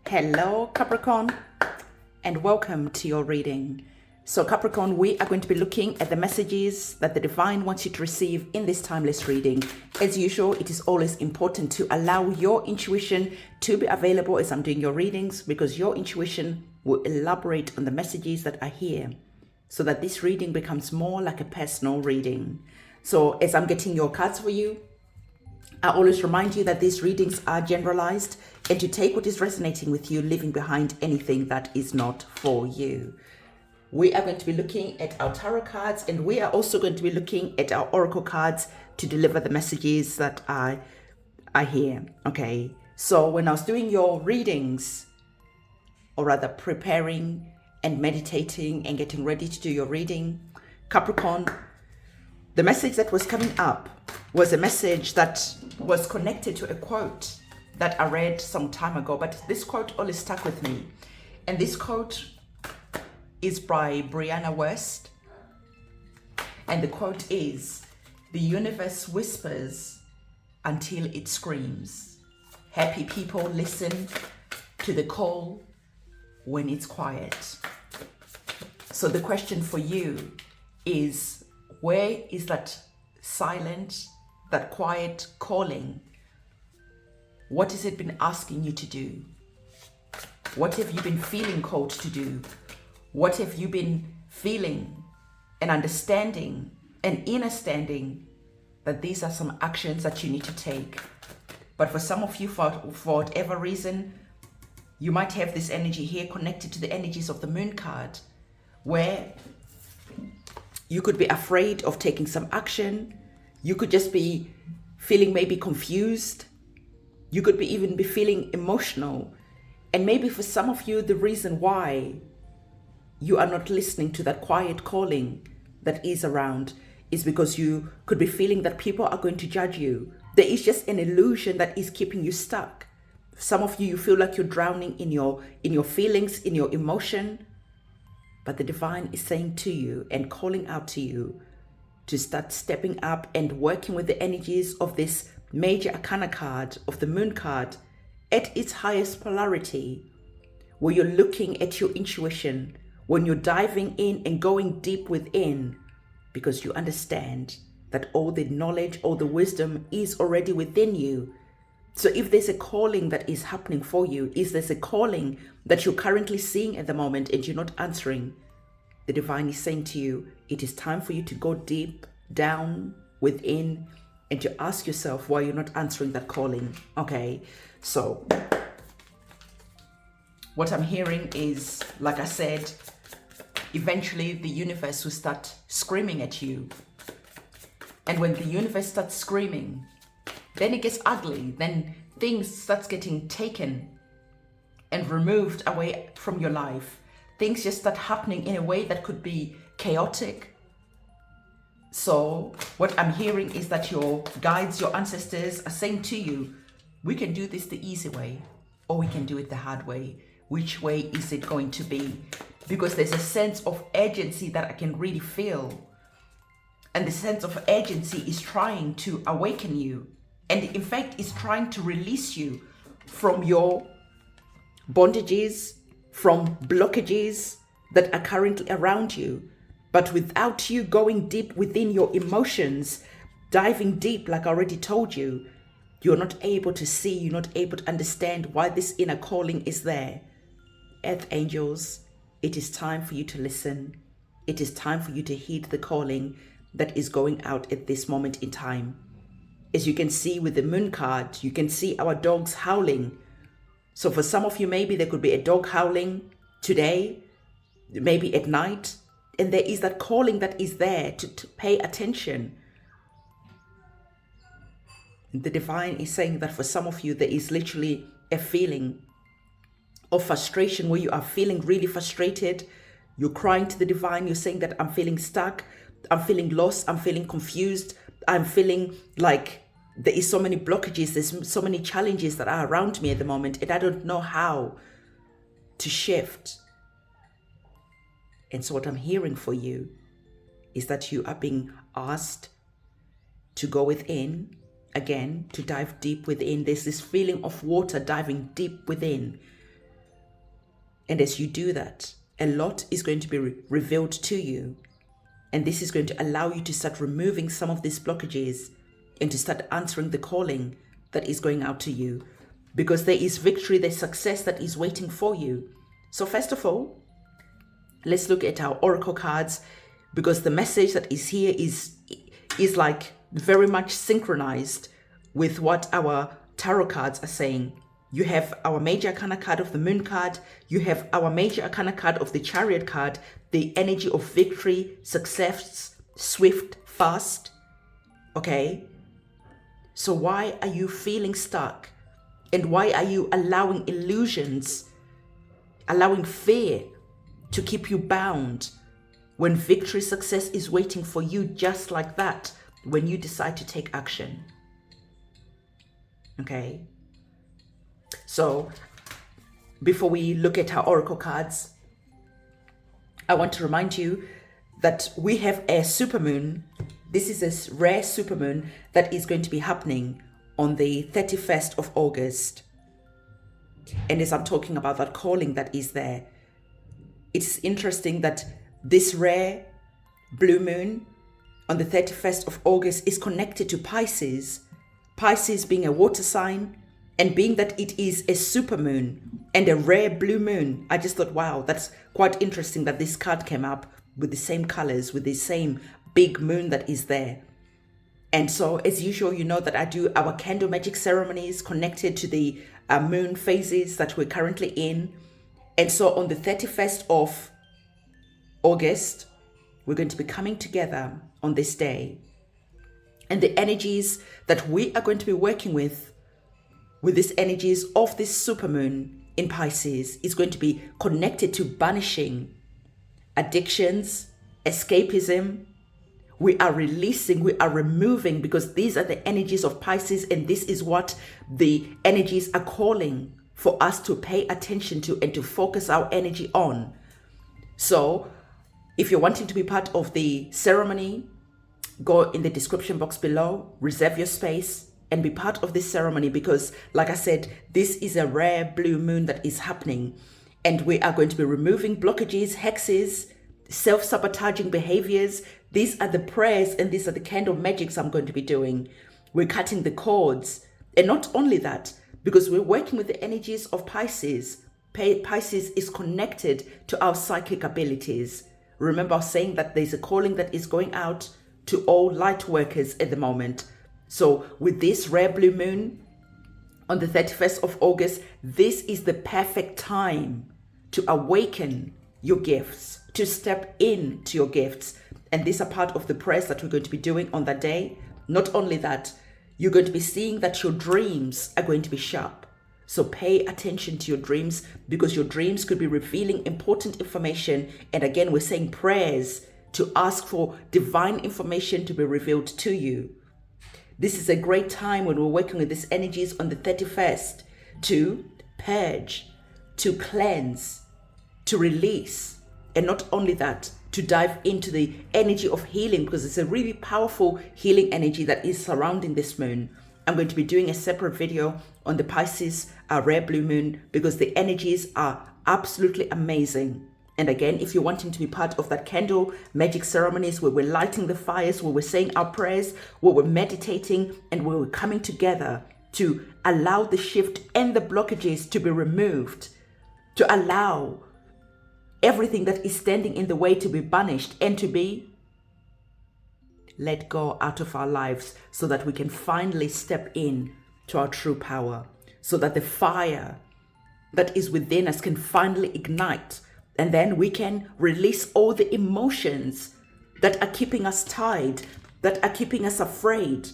Hello Capricorn, and welcome to your reading. So Capricorn, we are going to be looking at the messages that the divine wants you to receive in this timeless reading. As usual, it is always important to allow your intuition to be available as I'm doing your readings, because your intuition will elaborate on the messages that are here so that this reading becomes more like a personal reading. So as I'm getting your cards for you, I always remind you that these readings are generalized and to take what is resonating with you, leaving behind anything that is not for you. We are going to be looking at our tarot cards, and we are also going to be looking at our oracle cards to deliver the messages that are here. Okay, so when I was doing your readings, or rather preparing and meditating and getting ready to do your reading, Capricorn, the message that was coming up was a message that was connected to a quote that I read some time ago, but this quote always stuck with me. And this quote is by Brianna West. And the quote is, "The universe whispers until it screams. Happy people listen to the call when it's quiet." So the question for you is, where is that silent, that quiet calling? What has it been asking you to do? What have you been feeling called to do? What have you been feeling and understanding and understanding that these are some actions that you need to take? But for some of you, for whatever reason, you might have this energy here connected to the energies of the moon card, where you could be afraid of taking some action. You could just be feeling maybe confused. You could even be feeling emotional. And maybe for some of you, the reason why you are not listening to that quiet calling that is around is because you could be feeling that people are going to judge you. There is just an illusion that is keeping you stuck. Some of you feel like you're drowning in your feelings, in your emotion. But the divine is saying to you and calling out to you to start stepping up and working with the energies of this major arcana card, of the moon card, at its highest polarity, where you're looking at your intuition, when you're diving in and going deep within, because you understand that all the knowledge, all the wisdom is already within you. So if there's a calling that is happening for you, if there's a calling that you're currently seeing at the moment and you're not answering, the divine is saying to you, it is time for you to go deep down within and to ask yourself why you're not answering that calling. Okay, so what I'm hearing is, like I said, eventually the universe will start screaming at you. And when the universe starts screaming, then it gets ugly. Then things starts getting taken and removed away from your life. Things just start happening in a way that could be chaotic. So what I'm hearing is that your guides, your ancestors are saying to you, we can do this the easy way, or we can do it the hard way. Which way is it going to be? Because there's a sense of urgency that I can really feel. And the sense of urgency is trying to awaken you. And in fact, it's trying to release you from your bondages, from blockages that are currently around you. But without you going deep within your emotions, diving deep, like I already told you, you're not able to see, you're not able to understand why this inner calling is there. Earth angels, it is time for you to listen. It is time for you to heed the calling that is going out at this moment in time. As you can see with the moon card, you can see our dogs howling. So for some of you, maybe there could be a dog howling today, maybe at night. And there is that calling that is there to pay attention. The divine is saying that for some of you, there is literally a feeling of frustration where you are feeling really frustrated. You're crying to the divine. You're saying that I'm feeling stuck. I'm feeling lost. I'm feeling confused. I'm feeling like there is so many blockages. There's so many challenges that are around me at the moment, and I don't know how to shift. And so what I'm hearing for you is that you are being asked to go within, again, to dive deep within. There's this feeling of water diving deep within. And as you do that, a lot is going to be revealed to you. And this is going to allow you to start removing some of these blockages and to start answering the calling that is going out to you. Because there is victory, there's success that is waiting for you. So first of all, let's look at our oracle cards, because the message that is here is like very much synchronized with what our tarot cards are saying. You have our major arcana card of the moon card. You have our major arcana card of the chariot card, the energy of victory, success, swift, fast. Okay? So why are you feeling stuck? And why are you allowing illusions, allowing fear to keep you bound when victory, success is waiting for you just like that when you decide to take action? Okay? So before we look at our oracle cards, I want to remind you that we have a supermoon. This is a rare supermoon that is going to be happening on the 31st of August. And as I'm talking about that calling that is there, it's interesting that this rare blue moon on the 31st of August is connected to Pisces. Pisces being a water sign, and being that it is a supermoon and a rare blue moon, I just thought, wow, that's quite interesting that this card came up with the same colors, with the same big moon that is there. And so, as usual, you know that I do our candle magic ceremonies connected to the moon phases that we're currently in. And so on the 31st of August, we're going to be coming together on this day. And the energies that we are going to be working with these energies of this supermoon in Pisces, is going to be connected to banishing addictions, escapism. We are releasing, we are removing, because these are the energies of Pisces, and this is what the energies are calling for us to pay attention to and to focus our energy on. So if you're wanting to be part of the ceremony, go in the description box below, reserve your space and be part of this ceremony, because like I said, this is a rare blue moon that is happening, and we are going to be removing blockages, hexes, self-sabotaging behaviors. These are the prayers and these are the candle magics I'm going to be doing. We're cutting the cords. And not only that, because we're working with the energies of Pisces. Pisces is connected to our psychic abilities. Remember I was saying that there's a calling that is going out to all light workers at the moment. So with this rare blue moon on the 31st of August, this is the perfect time to awaken your gifts, to step into your gifts. And these are part of the prayers that we're going to be doing on that day. Not only that, you're going to be seeing that your dreams are going to be sharp. So pay attention to your dreams, because your dreams could be revealing important information. And again, we're saying prayers to ask for divine information to be revealed to you. This is a great time when we're working with these energies on the 31st to purge, to cleanse, to release. And not only that, to dive into the energy of healing, because it's a really powerful healing energy that is surrounding this moon. I'm going to be doing a separate video on the Pisces rare blue moon, because the energies are absolutely amazing. And again, if you're wanting to be part of that candle magic ceremonies where we're lighting the fires, where we're saying our prayers, where we're meditating, and where we're coming together to allow the shift and the blockages to be removed, to allow everything that is standing in the way to be banished and to be let go out of our lives, so that we can finally step in to our true power, so that the fire that is within us can finally ignite. And then we can release all the emotions that are keeping us tied, that are keeping us afraid.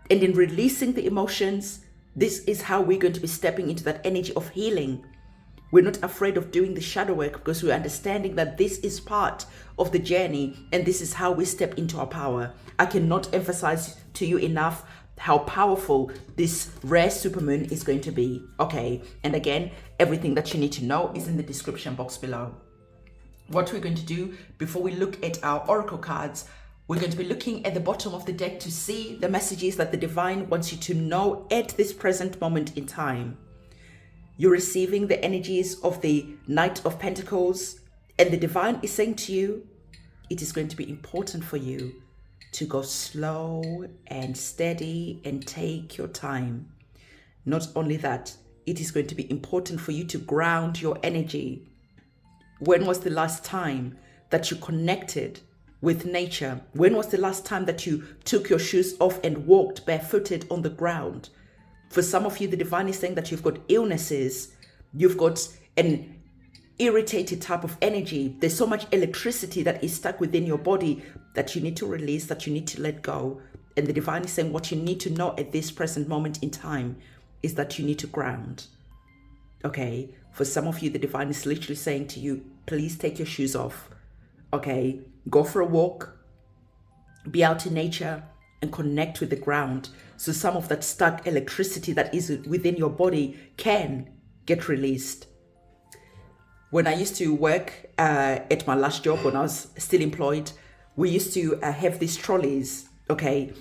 And in releasing the emotions, this is how we're going to be stepping into that energy of healing. We're not afraid of doing the shadow work, because we're understanding that this is part of the journey, and this is how we step into our power. I cannot emphasize to you enough how powerful this rare supermoon is going to be. Okay, and again, everything that you need to know is in the description box below. What we're going to do before we look at our oracle cards, we're going to be looking at the bottom of the deck to see the messages that the divine wants you to know at this present moment in time. You're receiving the energies of the Knight of Pentacles, and the divine is saying to you, it is going to be important for you to go slow and steady and take your time. Not only that, it is going to be important for you to ground your energy. When was the last time that you connected with nature? When was the last time that you took your shoes off and walked barefooted on the ground? For some of you, the divine is saying that you've got illnesses, you've got an irritated type of energy. There's so much electricity that is stuck within your body that you need to release, that you need to let go. And the divine is saying what you need to know at this present moment in time is that you need to ground. Okay, for some of you, the divine is literally saying to you, please take your shoes off. Okay, go for a walk, be out in nature and connect with the ground. So some of that stuck electricity that is within your body can get released. When I used to work at my last job, when I was still employed, we used to have these trolleys, okay?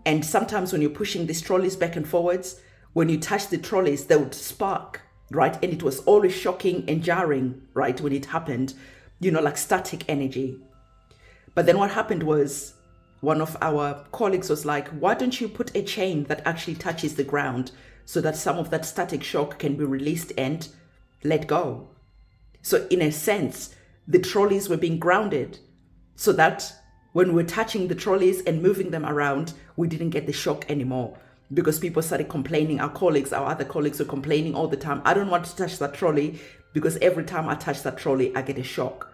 And sometimes when you're pushing these trolleys back and forwards, when you touch the trolleys, they would spark, right? And it was always shocking and jarring, right? When it happened, you know, like static energy. But then what happened was one of our colleagues was like, why don't you put a chain that actually touches the ground so that some of that static shock can be released and let go? So in a sense, the trolleys were being grounded so that when we're touching the trolleys and moving them around, we didn't get the shock anymore, because people started complaining. Our other colleagues were complaining all the time. I don't want to touch that trolley because every time I touch that trolley, I get a shock.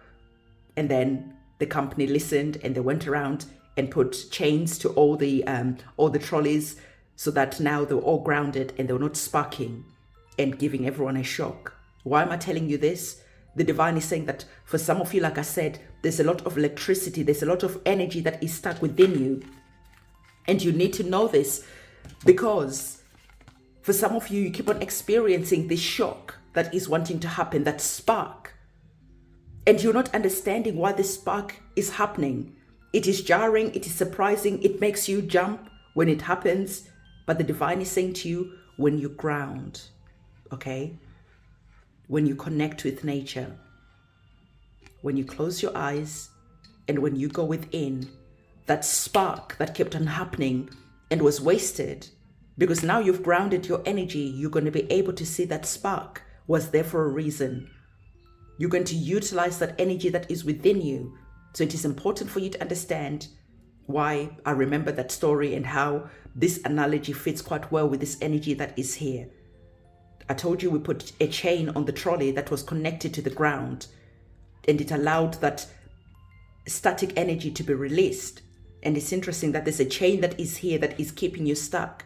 And then the company listened and they went around and put chains to all the trolleys so that now they were all grounded and they were not sparking and giving everyone a shock. Why am I telling you this? The divine is saying that for some of you, like I said, there's a lot of electricity, there's a lot of energy that is stuck within you. And you need to know this, because for some of you, you keep on experiencing this shock that is wanting to happen, that spark. And you're not understanding why this spark is happening. It is jarring, it is surprising, it makes you jump when it happens. But the divine is saying to you, when you ground, okay? When you connect with nature, when you close your eyes and when you go within, that spark that kept on happening and was wasted, because now you've grounded your energy, you're going to be able to see that spark was there for a reason. You're going to utilize that energy that is within you. So it is important for you to understand why I remember that story and how this analogy fits quite well with this energy that is here. I told you we put a chain on the trolley that was connected to the ground, and it allowed that static energy to be released. And it's interesting that there's a chain that is here that is keeping you stuck.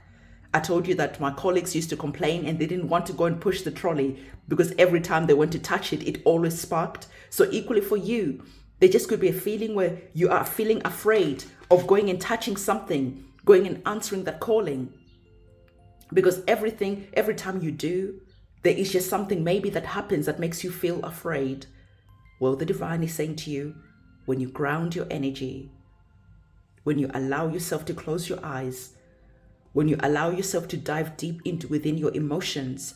I told you that my colleagues used to complain and they didn't want to go and push the trolley because every time they went to touch it, it always sparked. So equally for you, there just could be a feeling where you are feeling afraid of going and touching something, going and answering that calling. Because every time you do, there is just something maybe that happens that makes you feel afraid. Well, the divine is saying to you, when you ground your energy, when you allow yourself to close your eyes, when you allow yourself to dive deep into within your emotions,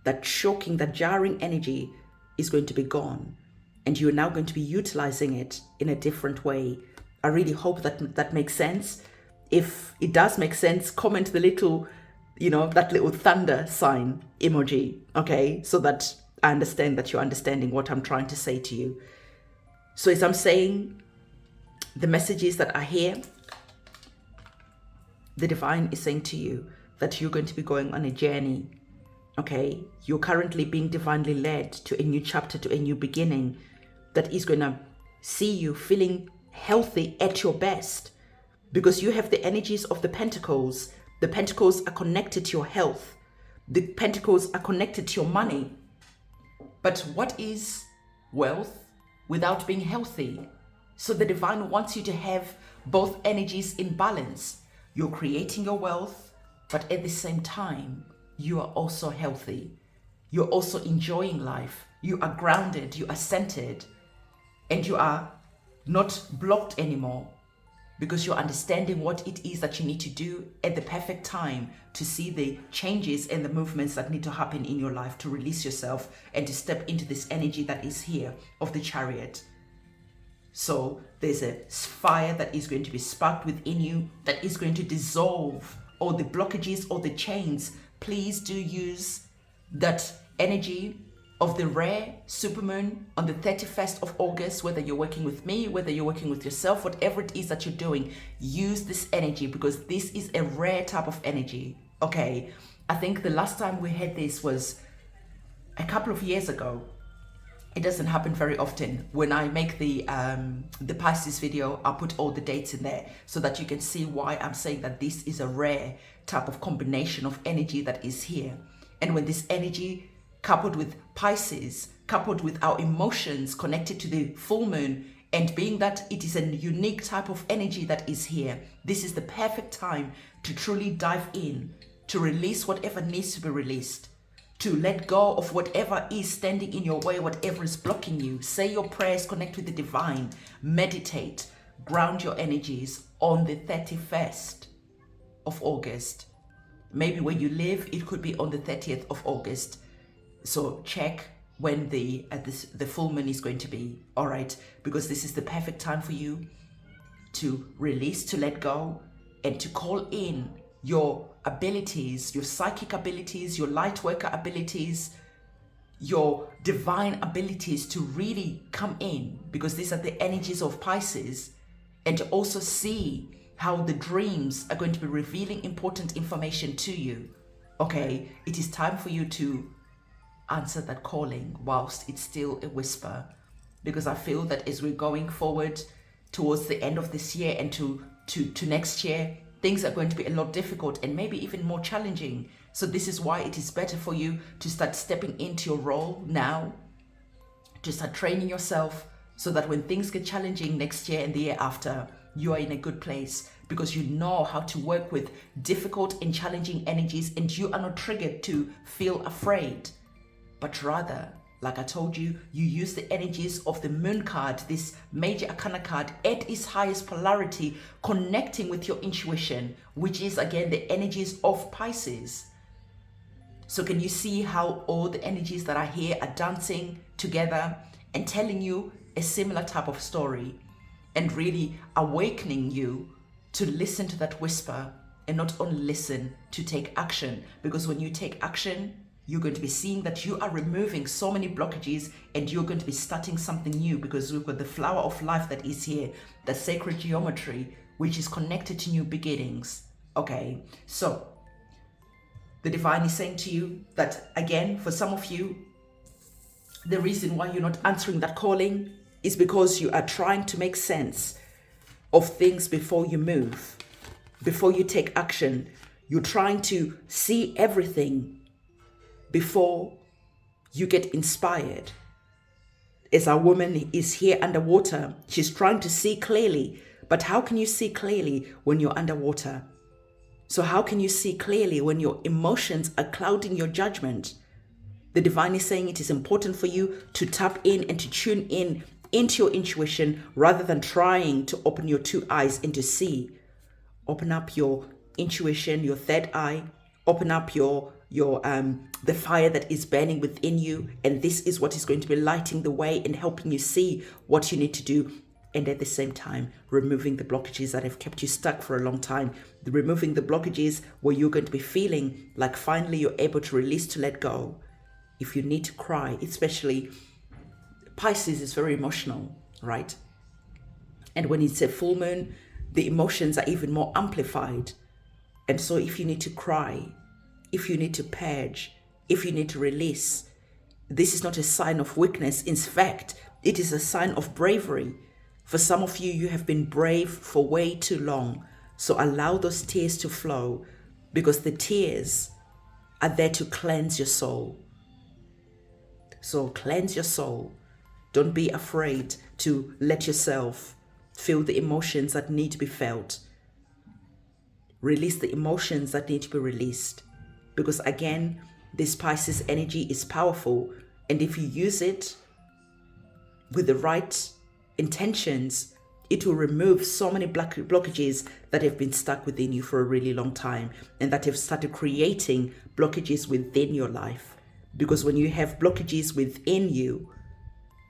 that shocking, that jarring energy is going to be gone. And you're now going to be utilizing it in a different way. I really hope that makes sense. If it does make sense, comment the little, that little thunder sign emoji, okay? So that I understand that you're understanding what I'm trying to say to you. So as I'm saying, the messages that are here, the divine is saying to you that you're going to be going on a journey, okay? You're currently being divinely led to a new chapter, to a new beginning that is going to see you feeling healthy at your best, because you have the energies of the Pentacles. The Pentacles are connected to your health. The Pentacles are connected to your money. But what is wealth without being healthy? So the divine wants you to have both energies in balance. You're creating your wealth, but at the same time, you are also healthy. You're also enjoying life. You are grounded, you are centered, and you are not blocked anymore. because you're understanding what it is that you need to do at the perfect time to see the changes and the movements that need to happen in your life to release yourself and to step into this energy that is here of the Chariot. So there's a fire that is going to be sparked within you that is going to dissolve all the blockages or the chains. Please do use that energy of the rare supermoon on the 31st of August, whether you're working with me, whether you're working with yourself, whatever it is that you're doing, use this energy because this is a rare type of energy. Okay, I think the last time we had this was a couple of years ago. It doesn't happen very often. When I make the Pisces video, I'll put all the dates in there so that you can see why I'm saying that this is a rare type of combination of energy that is here. And when this energy coupled with Pisces, coupled with our emotions connected to the full moon, and being that it is a unique type of energy that is here, this is the perfect time to truly dive in, to release whatever needs to be released, to let go of whatever is standing in your way, whatever is blocking you. Say your prayers, connect with the divine, meditate, ground your energies on the 31st of August. Maybe where you live, it could be on the 30th of August. So check when the full moon is going to be, all right? Because this is the perfect time for you to release, to let go, and to call in your abilities, your psychic abilities, your light worker abilities, your divine abilities to really come in, because these are the energies of Pisces, and to also see how the dreams are going to be revealing important information to you. Okay, it is time for you to answer that calling whilst it's still a whisper, because I feel that as we're going forward towards the end of this year and to next year, things are going to be a lot difficult and maybe even more challenging. So this is why it is better for you to start stepping into your role now, to start training yourself so that when things get challenging next year and the year after, you are in a good place because you know how to work with difficult and challenging energies, and you are not triggered to feel afraid, but rather, like I told you, you use the energies of the moon card, this major arcana card, at its highest polarity, connecting with your intuition, which is again the energies of Pisces. So can you see how all the energies that are here are dancing together and telling you a similar type of story, and really awakening you to listen to that whisper, and not only listen, to take action? Because when you take action, you're going to be seeing that you are removing so many blockages, and you're going to be starting something new, because we've got the flower of life that is here, the sacred geometry, which is connected to new beginnings. Okay, so the divine is saying to you that, again, for some of you, the reason why you're not answering that calling is because you are trying to make sense of things before you move, before you take action. You're trying to see everything before you get inspired. As our woman is here underwater, she's trying to see clearly. But how can you see clearly when you're underwater? So how can you see clearly when your emotions are clouding your judgment? The divine is saying it is important for you to tap in and to tune in into your intuition, rather than trying to open your two eyes and to see. Open up your intuition, your third eye. Open up the fire that is burning within you, and this is what is going to be lighting the way and helping you see what you need to do, and at the same time removing the blockages that have kept you stuck for a long time. Removing the blockages where you're going to be feeling like finally you're able to release, to let go. If you need to cry, especially Pisces is very emotional, right? And when it's a full moon, the emotions are even more amplified. And so if you need to cry, if you need to purge, if you need to release, this is not a sign of weakness. In fact, it is a sign of bravery. For some of you, you have been brave for way too long. So allow those tears to flow, because the tears are there to cleanse your soul. So cleanse your soul. Don't be afraid to let yourself feel the emotions that need to be felt. Release the emotions that need to be released. Because again, this Pisces energy is powerful. And if you use it with the right intentions, it will remove so many blockages that have been stuck within you for a really long time, and that have started creating blockages within your life. Because when you have blockages within you,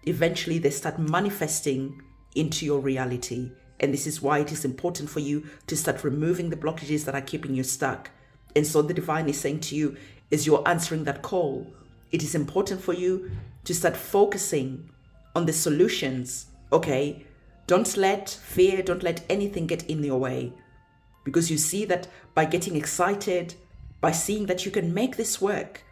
eventually they start manifesting into your reality. And this is why it is important for you to start removing the blockages that are keeping you stuck. And so the divine is saying to you, as you're answering that call, it is important for you to start focusing on the solutions, okay? Don't let fear, don't let anything get in your way. Because you see that by getting excited, by seeing that you can make this work,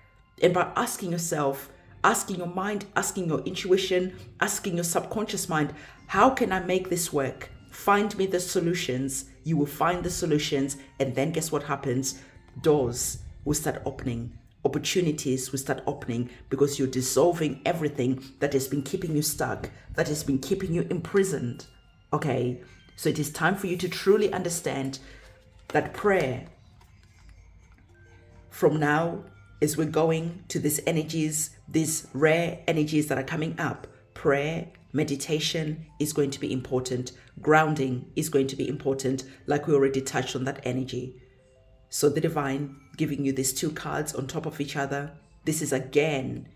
and by asking yourself, asking your mind, asking your intuition, asking your subconscious mind, how can I make this work? Find me the solutions. You will find the solutions, and then guess what happens? Doors will start opening. Opportunities will start opening, because you're dissolving everything that has been keeping you stuck, that has been keeping you imprisoned. Okay, so it is time for you to truly understand that prayer, from now, as we're going to these energies, these rare energies that are coming up, prayer, meditation is going to be important. Grounding is going to be important, like we already touched on that energy. So the divine giving you these two cards on top of each other. This is again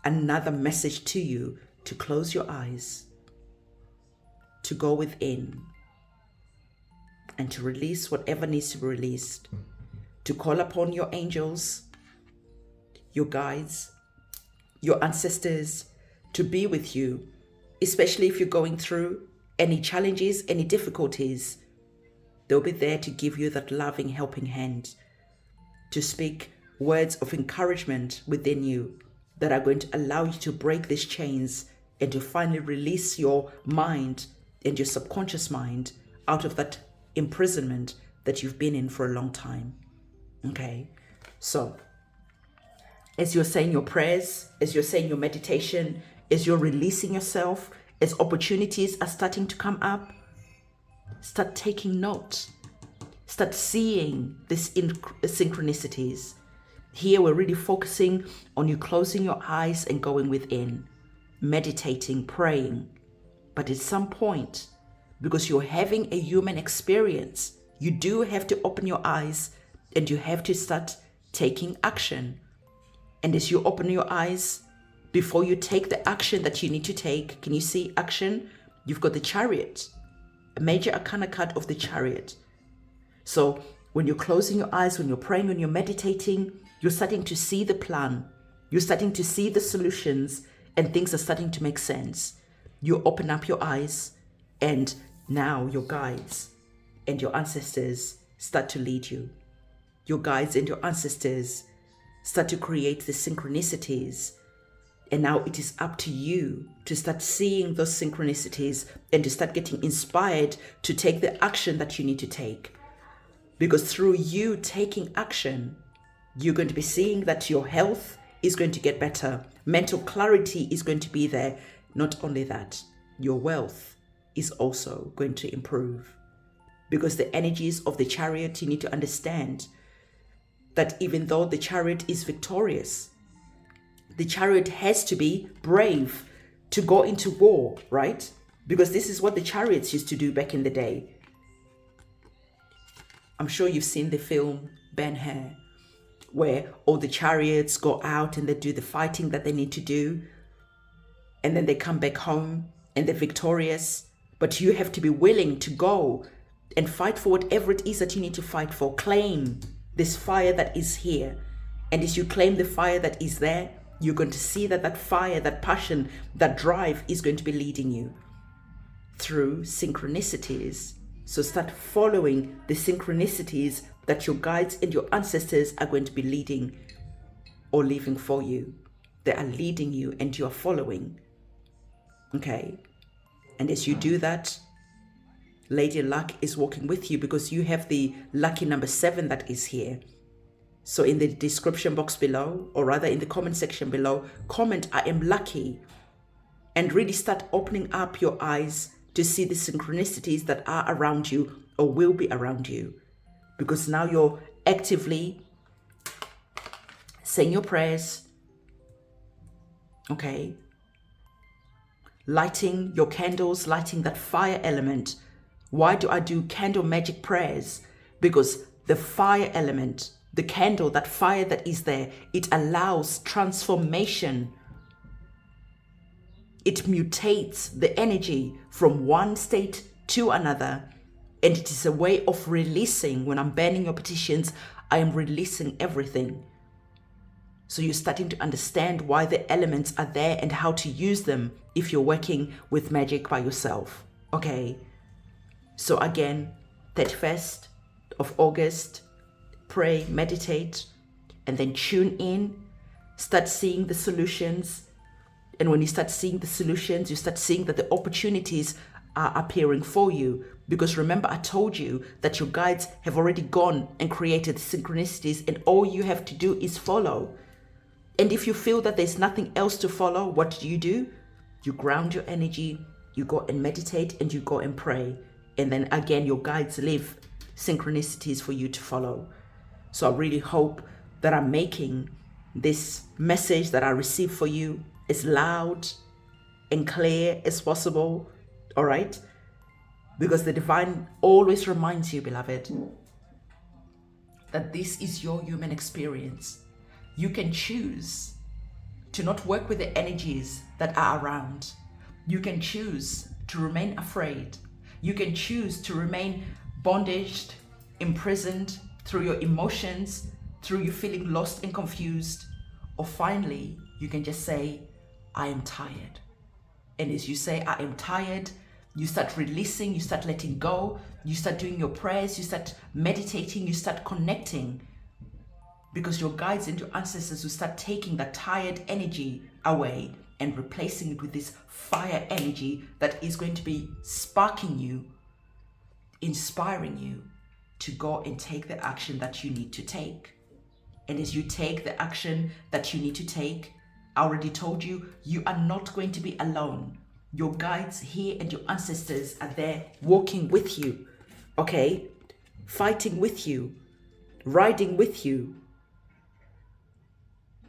another message to you to close your eyes, to go within, and to release whatever needs to be released, to call upon your angels, your guides, your ancestors to be with you, especially if you're going through any challenges, any difficulties. They'll be there to give you that loving, helping hand, to speak words of encouragement within you that are going to allow you to break these chains and to finally release your mind and your subconscious mind out of that imprisonment that you've been in for a long time. Okay, so as you're saying your prayers, as you're saying your meditation, as you're releasing yourself, as opportunities are starting to come up, start taking note. Start seeing these synchronicities. Here we're really focusing on you closing your eyes and going within, meditating, praying. But at some point, because you're having a human experience, you do have to open your eyes and you have to start taking action. And as you open your eyes, before you take the action that you need to take, can you see action? You've got the Chariot, a major arcana card of the Chariot. So when you're closing your eyes, when you're praying, when you're meditating, you're starting to see the plan. You're starting to see the solutions, and things are starting to make sense. You open up your eyes, and now your guides and your ancestors start to lead you. Your guides and your ancestors start to create the synchronicities. And now it is up to you to start seeing those synchronicities and to start getting inspired to take the action that you need to take. Because through you taking action, you're going to be seeing that your health is going to get better. Mental clarity is going to be there. Not only that, your wealth is also going to improve. Because the energies of the Chariot, you need to understand that even though the Chariot is victorious, the Chariot has to be brave to go into war, right? Because this is what the Chariots used to do back in the day. I'm sure you've seen the film Ben-Hur, where all the chariots go out and they do the fighting that they need to do. And then they come back home and they're victorious. But you have to be willing to go and fight for whatever it is that you need to fight for. Claim this fire that is here. And as you claim the fire that is there, you're going to see that that fire, that passion, that drive is going to be leading you through synchronicities. So start following the synchronicities that your guides and your ancestors are going to be leading or leaving for you. They are leading you and you are following. Okay? And as you do that, Lady Luck is walking with you because you have the lucky number 7 that is here. So in the description box below, or rather in the comment section below, comment I am lucky, and really start opening up your eyes to see the synchronicities that are around you or will be around you. Because now you're actively saying your prayers, okay? lighting your candles, lighting that fire element. Why do I do candle magic prayers? Because the fire element, the candle, that fire that is there, it allows transformation. It mutates the energy from one state to another. And it is a way of releasing. When I'm burning your petitions, I am releasing everything. So you're starting to understand why the elements are there and how to use them if you're working with magic by yourself. Okay. So again, 31st of August, pray, meditate, and then tune in, start seeing the solutions. And when you start seeing the solutions, you start seeing that the opportunities are appearing for you. Because remember, I told you that your guides have already gone and created synchronicities, and all you have to do is follow. And if you feel that there's nothing else to follow, what do? You ground your energy, you go and meditate, and you go and pray. And then again, your guides leave synchronicities for you to follow. So I really hope that I'm making this message that I receive for you as loud and clear as possible. All right? Because the divine always reminds you, beloved, that this is your human experience. You can choose to not work with the energies that are around. You can choose to remain afraid. You can choose to remain bondaged, imprisoned through your emotions, through you feeling lost and confused. Or finally, you can just say, I am tired. And as you say, I am tired, you start releasing, you start letting go, you start doing your prayers, you start meditating, you start connecting. Because your guides and your ancestors will start taking that tired energy away and replacing it with this fire energy that is going to be sparking you, inspiring you to go and take the action that you need to take. And as you take the action that you need to take, I already told you, you are not going to be alone. Your guides here and your ancestors are there walking with you, okay? Fighting with you, riding with you.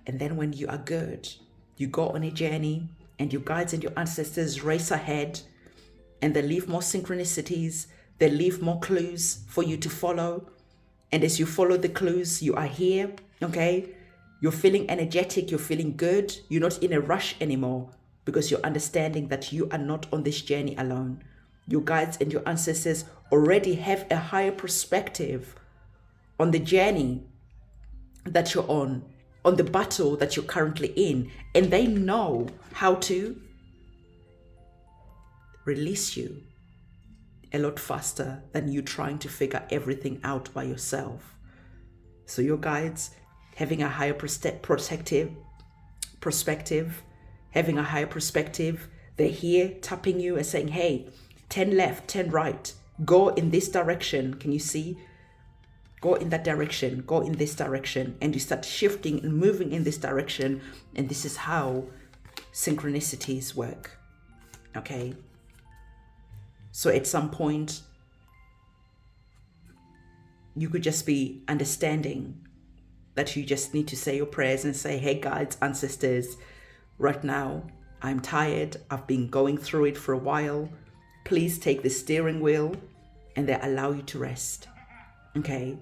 And then when you are good, you go on a journey and your guides and your ancestors race ahead and they leave more synchronicities, they leave more clues for you to follow. And as you follow the clues, you are here, okay? You're feeling energetic, you're feeling good. You're not in a rush anymore because you're understanding that you are not on this journey alone. Your guides and your ancestors already have a higher perspective on the journey that you're on the battle that you're currently in, and they know how to release you a lot faster than you trying to figure everything out by yourself. So your guides having a higher perspective, having a higher perspective, they're here tapping you and saying, hey, 10 left, 10 right, go in this direction. Can you see? Go in that direction, go in this direction, and you start shifting and moving in this direction. And this is how synchronicities work, okay? So at some point, you could just be understanding that you just need to say your prayers and say, hey, guides, ancestors, right now, I'm tired. I've been going through it for a while. Please take the steering wheel, and they allow you to rest, okay?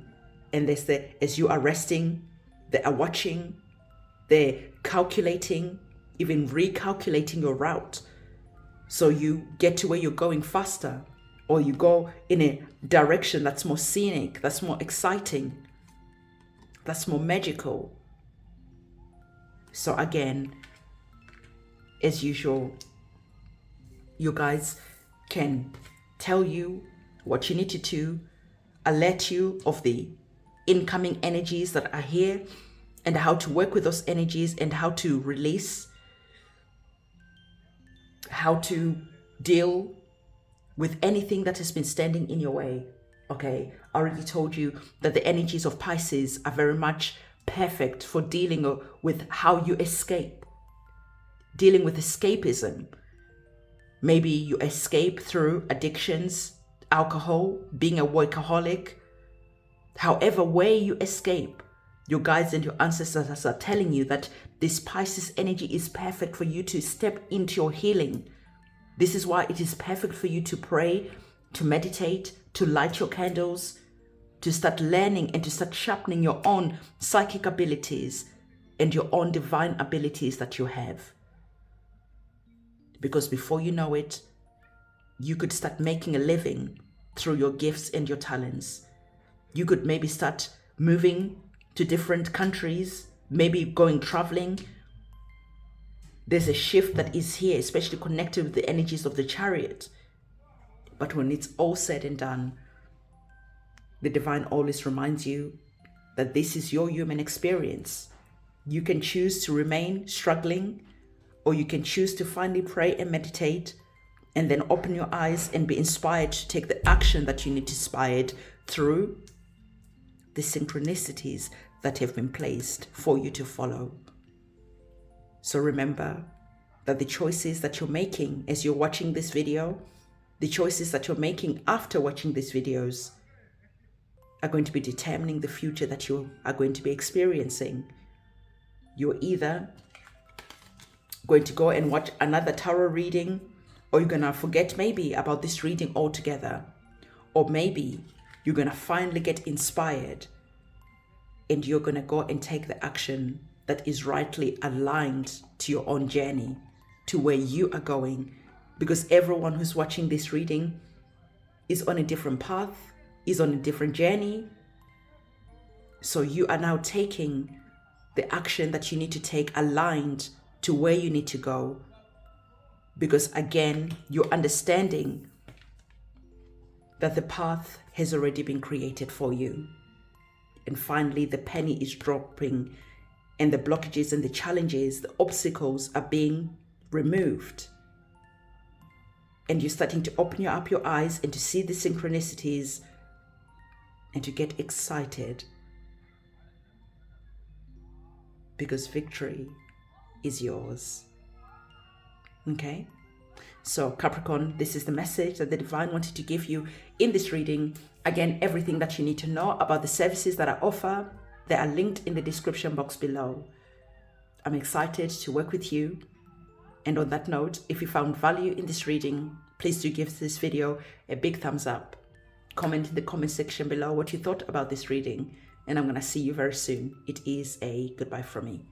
And as you are resting, they are watching, they're calculating, even recalculating your route. So you get to where you're going faster, or you go in a direction that's more scenic, that's more exciting, that's more magical. So again, as usual, you guys can tell you what you need to do, alert you of the incoming energies that are here and how to work with those energies and how to release, how to deal with anything that has been standing in your way, okay? I already told you that the energies of Pisces are very much perfect for dealing with how you escape, dealing with escapism. Maybe you escape through addictions, alcohol, being a workaholic. However way you escape, your guides and your ancestors are telling you that this Pisces energy is perfect for you to step into your healing, This is why it is perfect for you to pray, to meditate, to light your candles, to start learning and to start sharpening your own psychic abilities and your own divine abilities that you have. Because before you know it, you could start making a living through your gifts and your talents. You could maybe start moving to different countries, maybe going traveling. There's a shift that is here, especially connected with the energies of the Chariot. But when it's all said and done, the divine always reminds you that this is your human experience. You can choose to remain struggling, or you can choose to finally pray and meditate and then open your eyes and be inspired to take the action that you need to inspired through the synchronicities that have been placed for you to follow. So remember that the choices that you're making as you're watching this video, the choices that you're making after watching these videos are going to be determining the future that you are going to be experiencing. You're either going to go and watch another tarot reading, or you're going to forget maybe about this reading altogether. Or maybe you're going to finally get inspired and you're going to go and take the action that is rightly aligned to your own journey, to where you are going. Because everyone who's watching this reading is on a different path, is on a different journey. So you are now taking the action that you need to take aligned to where you need to go. Because again, you're understanding that the path has already been created for you. And finally, the penny is dropping and the blockages and the challenges, the obstacles are being removed. And you're starting to open up your eyes and to see the synchronicities and to get excited. Because victory is yours. Okay? So Capricorn, this is the message that the divine wanted to give you in this reading. Again, everything that you need to know about the services that I offer, they are linked in the description box below. I'm excited to work with you. And on that note, if you found value in this reading, please do give this video a big thumbs up. Comment in the comment section below what you thought about this reading. And I'm going to see you very soon. It is a goodbye from me.